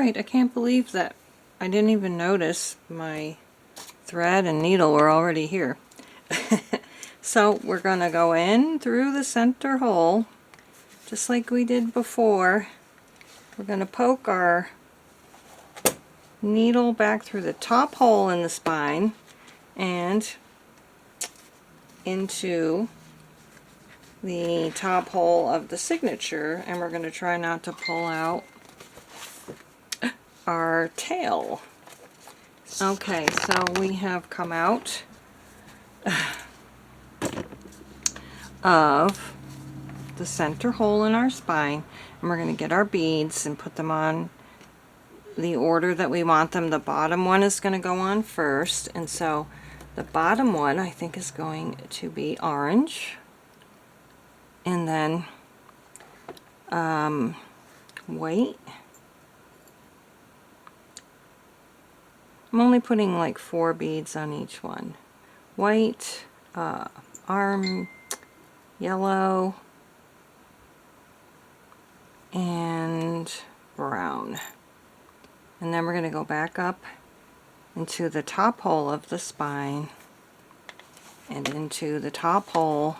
Alright, I can't believe that I didn't even notice my thread and needle were already here. So we're going to go in through the center hole, just like we did before. We're going to poke our needle back through the top hole in the spine and into the top hole of the signature, and we're going to try not to pull out our tail. Okay, so we have come out of the center hole in our spine, and we're going to get our beads and put them on the order that we want them. The bottom one is going to go on first, and so the bottom one I think is going to be orange, and then white. I'm only putting like 4 beads on each one. White, arm yellow, and brown. And then we're going to go back up into the top hole of the spine and into the top hole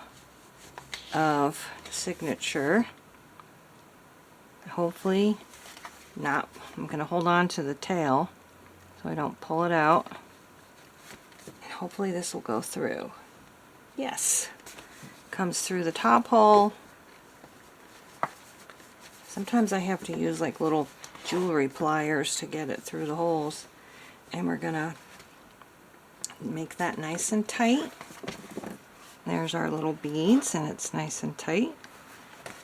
of signature. Hopefully not. I'm going to hold on to the tail so I don't pull it out. And hopefully this will go through. Yes. Comes through the top hole. Sometimes I have to use like little jewelry pliers to get it through the holes. And we're going to make that nice and tight. There's our little beads, and it's nice and tight.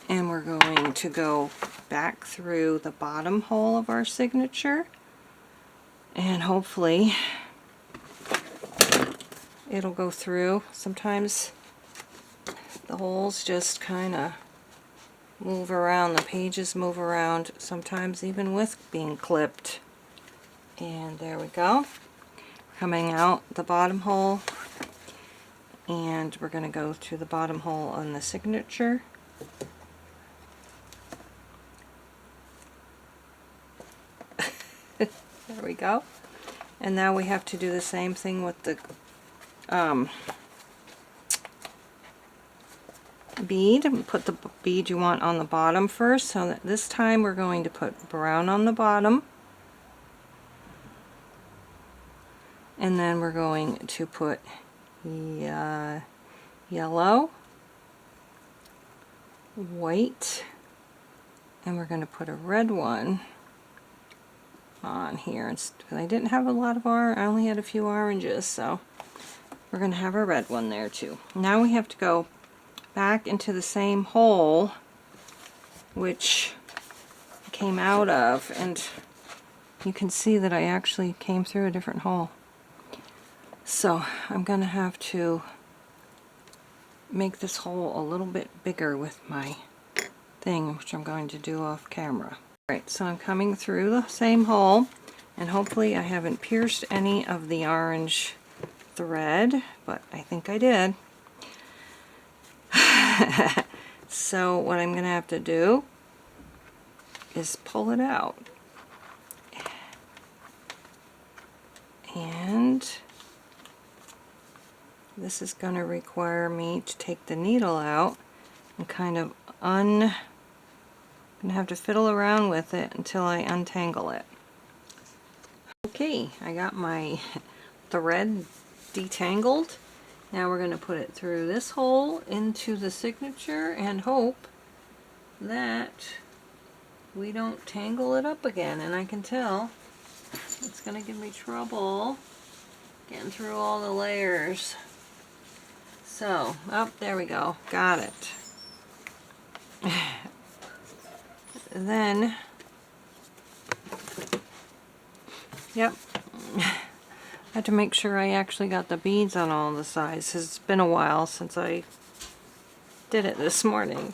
And we're going to go back through the bottom hole of our signature, and hopefully it'll go through. Sometimes the holes just kind of move around, the pages move around, sometimes even with being clipped. And there we go. Coming out the bottom hole, and we're going to go to the bottom hole on the signature. There we go. And now we have to do the same thing with the bead. Put the bead you want on the bottom first. So that this time we're going to put brown on the bottom. And then we're going to put yellow, white, and we're going to put a red one on here. Because I didn't have a lot of I only had a few oranges, so we're going to have a red one there too. Now we have to go back into the same hole which came out of, and you can see that I actually came through a different hole. So I'm going to have to make this hole a little bit bigger with my thing, which I'm going to do off camera. Alright, so I'm coming through the same hole, and hopefully I haven't pierced any of the orange thread, but I think I did. So what I'm going to have to do is pull it out. And this is going to require me to take the needle out and kind of I'm going to have to fiddle around with it until I untangle it. Okay, I got my thread detangled. Now we're going to put it through this hole into the signature and hope that we don't tangle it up again. And I can tell it's going to give me trouble getting through all the layers. So, there we go. Got it. Then, yep, I had to make sure I actually got the beads on all the sides. It's been a while since I did it this morning,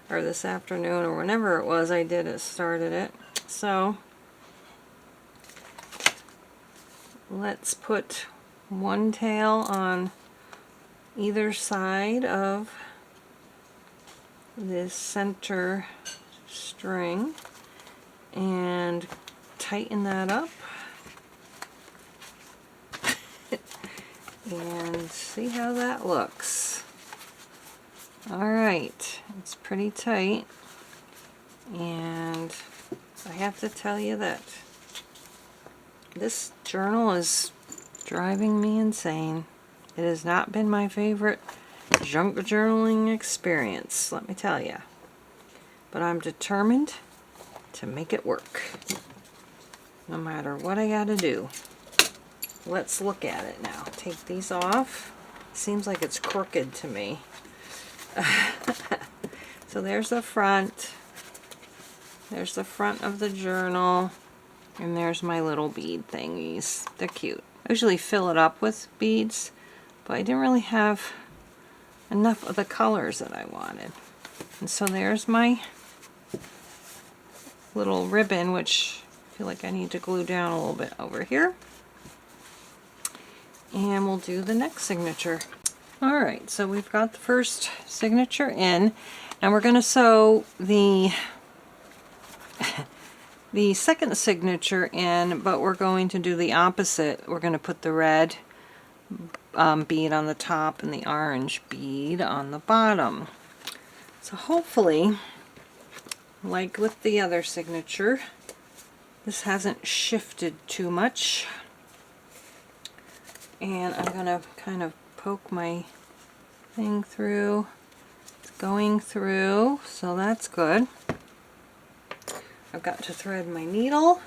or this afternoon, or whenever it was I did it, started it. So, let's put one tail on either side of this center string and tighten that up. And see how that looks. Alright, it's pretty tight. And I have to tell you that this journal is driving me insane. It has not been my favorite junk journaling experience, let me tell you. But I'm determined to make it work. No matter what I gotta do. Let's look at it now. Take these off. Seems like it's crooked to me. So there's the front. There's the front of the journal. And there's my little bead thingies. They're cute. I usually fill it up with beads, but I didn't really have enough of the colors that I wanted. And so there's my little ribbon, which I feel like I need to glue down a little bit over here. And we'll do the next signature. Alright, so we've got the first signature in, and we're going to sew the the second signature in, but we're going to do the opposite. We're going to put the red bead on the top and the orange bead on the bottom. So hopefully, like with the other signature, this hasn't shifted too much. And I'm going to kind of poke my thing through. It's going through, so that's good. I've got to thread my needle,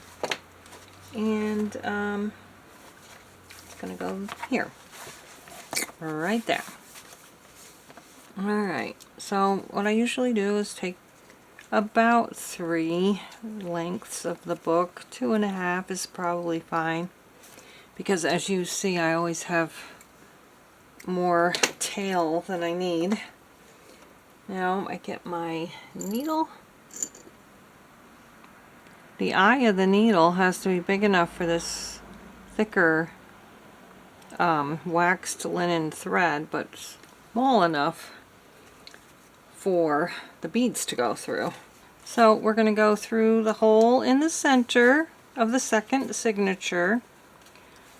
and it's going to go here, right there. Alright, so what I usually do is take about 3 lengths of the book. 2.5 is probably fine, because as you see, I always have more tail than I need. Now I get my needle. The eye of the needle has to be big enough for this thicker waxed linen thread, but small enough for the beads to go through. So we're going to go through the hole in the center of the second signature,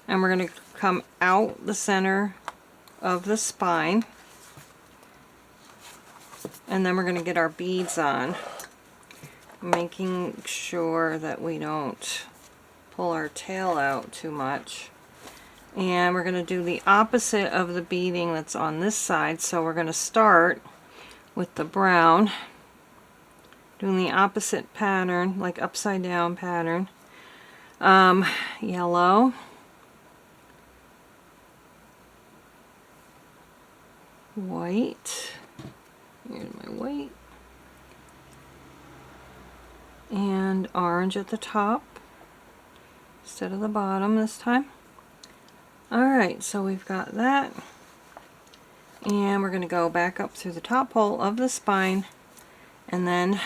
and we're going to come out the center of the spine, and then we're going to get our beads on, making sure that we don't pull our tail out too much. And we're going to do the opposite of the beading that's on this side, so we're going to start with the brown, doing the opposite pattern, like upside down pattern. Yellow, white, here's my white, and orange at the top instead of the bottom this time. Alright, so we've got that, and we're going to go back up through the top hole of the spine, and then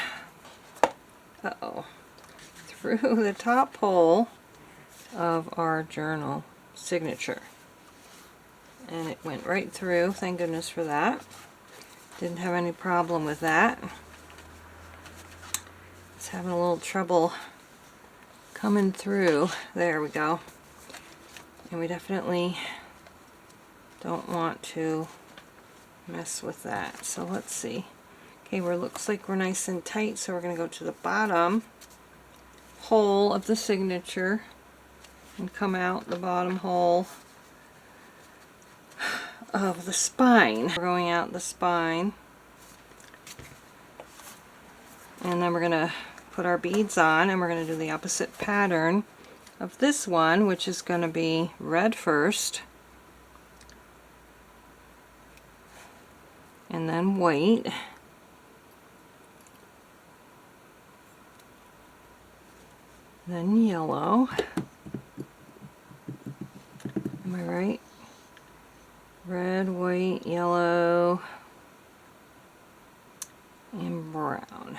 through the top hole of our journal signature. And it went right through, thank goodness for that. Didn't have any problem with that. It's having a little trouble coming through. There we go. And we definitely don't want to mess with that. So let's see. Okay, looks like we're nice and tight, so we're going to go to the bottom hole of the signature and come out the bottom hole of the spine. We're going out the spine, and then we're going to put our beads on, and we're going to do the opposite pattern of this one, which is going to be red first, and then white, then yellow. Am I right? Red, white, yellow, and brown.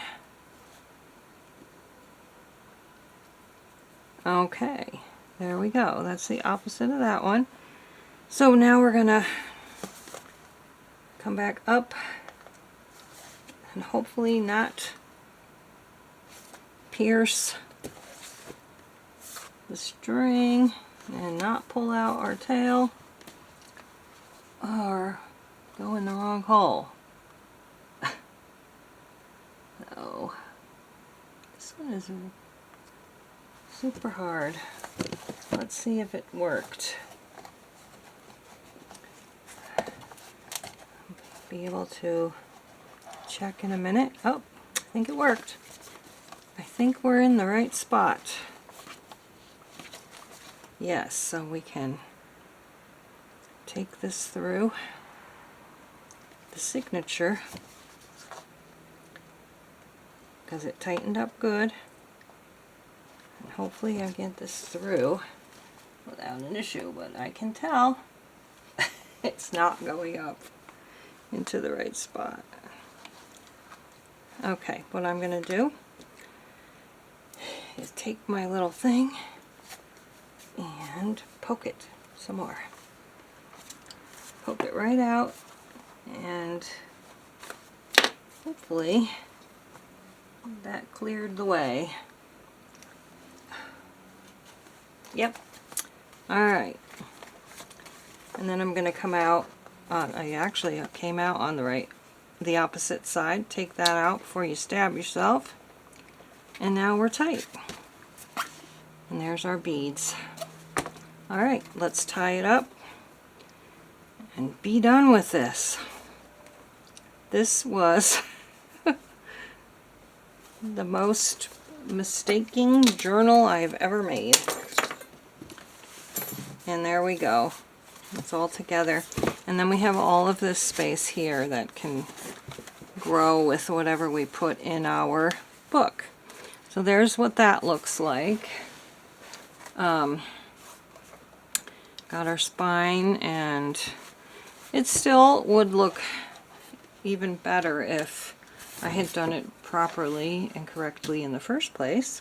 Okay, there we go. That's the opposite of that one. So now we're gonna come back up and hopefully not pierce the string and not pull out our tail or go in the wrong hole. So this one is super hard. Let's see if it worked. Be able to check in a minute. Oh, I think it worked. I think we're in the right spot. Yes, so we can take this through the signature because it tightened up good. And hopefully I get this through without an issue, but I can tell it's not going up into the right spot. Okay, what I'm going to do is take my little thing and poke it some more. Poke it right out, and hopefully that cleared the way. Yep. Alright. And then I'm going to come out on, I came out on the opposite side. Take that out before you stab yourself. And now we're tight. And there's our beads. Alright, let's tie it up and be done with this. This was the most mistaking journal I've ever made. And there we go. It's all together. And then we have all of this space here that can grow with whatever we put in our book. So there's what that looks like. Got our spine, and it still would look even better if I had done it properly and correctly in the first place.